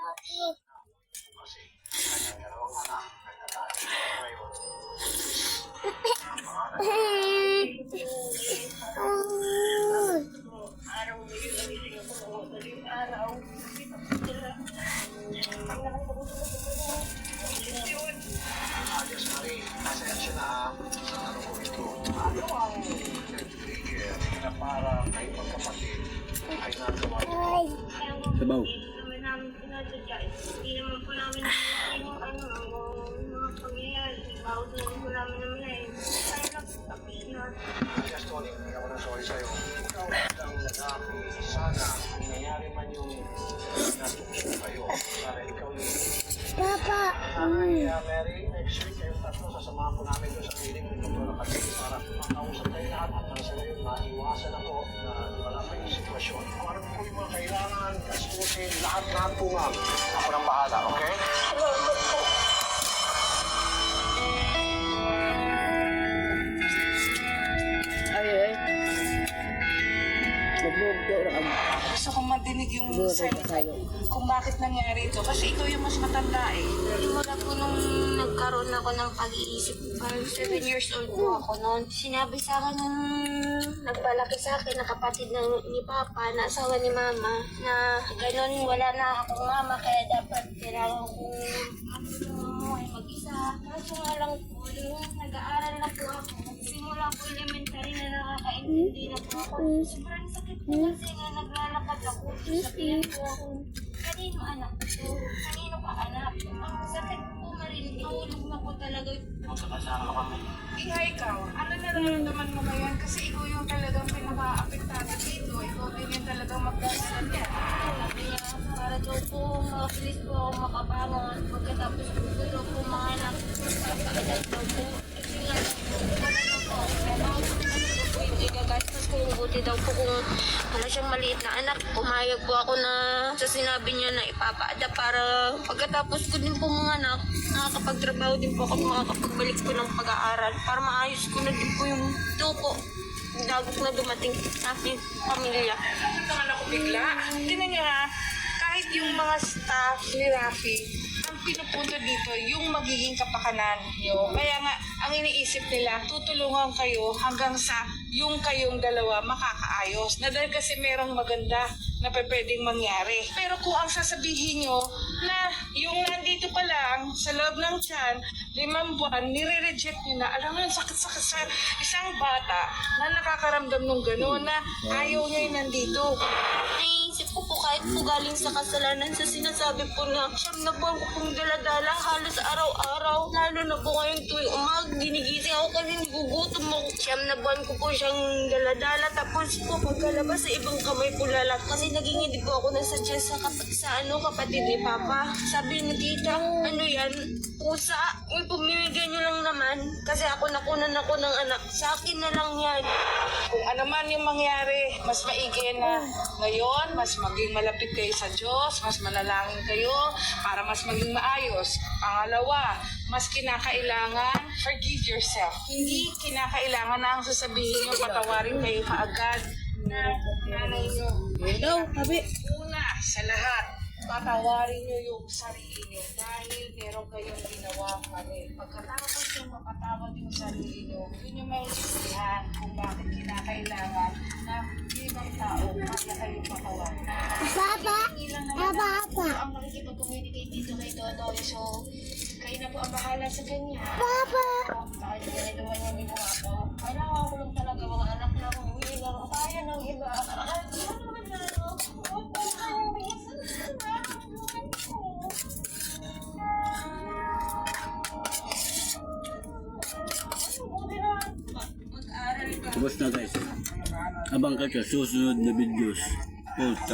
Kasi kanyang dalawang anak nagtatalo ngayon. Alias Marie, pasensya na sa tanong ko ito. Ano ang trigger na para kayo magkapatid ay nagawa ito? Sabaw. Hindi naman po namin yung mga pangyayari. Bawat naman po namin naman ay kaya na po tapos na. Yes, Tony, hindi ako na sorry sa'yo. Ikaw ang nag-happy. Sana kung nangyari man yung natukso kayo para ikaw yung... Papa. Ay, Mary, next week kayo tatlo sasamahan po namin doon sa clinic ng Dr. Kapatid para makausap kayo lahat at nang sa ngayon maiwasan ako na wala pa yung sitwasyon. Kung ano po yung mga kailangan, kastusin, lahat po ma'am. Ako nang bahala, okay? Ay. Magbuog ko ang Gusto kong madinig yung buog side ko sa'yo. kung bakit nangyari ito. Kasi ikaw yung mas matanda eh. Simula po nung nagkaroon ako ng pag-iisip, parang 7 years old po ako noon. Sinabi sa akin nung nagpalaki sa akin na kapatid ni Papa, na asawa ni Mama, na ganun wala na akong mama, kaya dapat kailangan kong ay mag-isa. Kaso nga lang po, yung nag-aaral na po ako, simula po elementary na nakakaintindi na po ako. Sobrang sakit po kasi nga naglalakad ako. Sabihan po ako, kanino anak ko? Kanino ka anak? Ang sakit po marinig. Nahulog na po talaga. Magkakasama kami. Kaya ikaw, ano nararamdaman mo ngayon? Kasi ikaw yung talagang pinaka-apektado dito. Ikaw din yung talagang magdasal niya. Sabi niya, para daw po mabilis po ako makabangon. Pagkatapos po daw po mga anak, papakalat daw po. Kasi nga daw po, wala na po. Pero ano daw po yung igagastos ko yung buti daw po kung wala siyang maliit na anak. Pumayag po ako na sa sinabi niya na ipapaada para pagkatapos ko din po mga anak, nakakapagtrabaho din po ako, makakapagbalik po ng pag-aaral para maayos ko na din po yung tuko. Dagok na dumating sa aking pamilya. Naman ako bigla. Tingnan niyo ha, kahit yung mga staff ni Rafi, ang pinupunto dito, yung magiging kapakanan niyo. Kaya nga, ang iniisip nila, tutulungan kayo hanggang sa yung kayong dalawa makakaayos. Na dahil kasi merong maganda na pwedeng mangyari. Pero kung ang sasabihin nyo na yung nandito pa lang sa loob ng tiyan, 5 buwan, nire-reject nyo na, alam mo yung sakit-sakit sa isang bata na nakakaramdam ng gano'n na ayaw niya yung nandito. Naisip ko po kahit po galing sa kasalanan sa sinasabi po na siyam na buwan ko pong daladala halos araw-araw. Lalo na po ngayon tuwing umaga, ginigising ako kasi nigugutom ako. Siyam na buwan ko po siyang daladala, tapos po pagkalabas sa ibang kamay po lalat. Kasi naging hindi po ako nasadya sa kapatid ni Papa. Sabi ni tita, ano yan? Pusa, yung pumimigay niyo lang naman. Kasi ako nakunan ako ng anak. Sa akin na lang yan. Kung ano man yung mangyari, mas maigi na ngayon, mas maging malapit kayo sa Diyos, mas manalangin kayo para mas maging maayos. Pangalawa, mas kinakailangan, forgive yourself. Hindi kinakailangan na ang sasabihin nyo, patawarin kayo kaagad na nanay nyo. daw, sabi. Una sa lahat, patawarin nyo yung sarili nyo dahil meron kayong ginawa mali. Pagkatapos yung mapatawad yung sarili nyo, yun yung may isihan kung bakit kinakailangan na ibang tao kaya kayong patawarin. Papa. Ilang Papa. naman ang makikipag-communicate dito kay Totoy. So, kayo na po ang bahala sa kanya. Papa. Kahit ganito man yung ginawa ko, kailangan ko lang talaga mga anak na kung hindi lang kaya ng iba. Kahit ano naman na, Tapos na guys. Abang ka sa susunod na videos. Post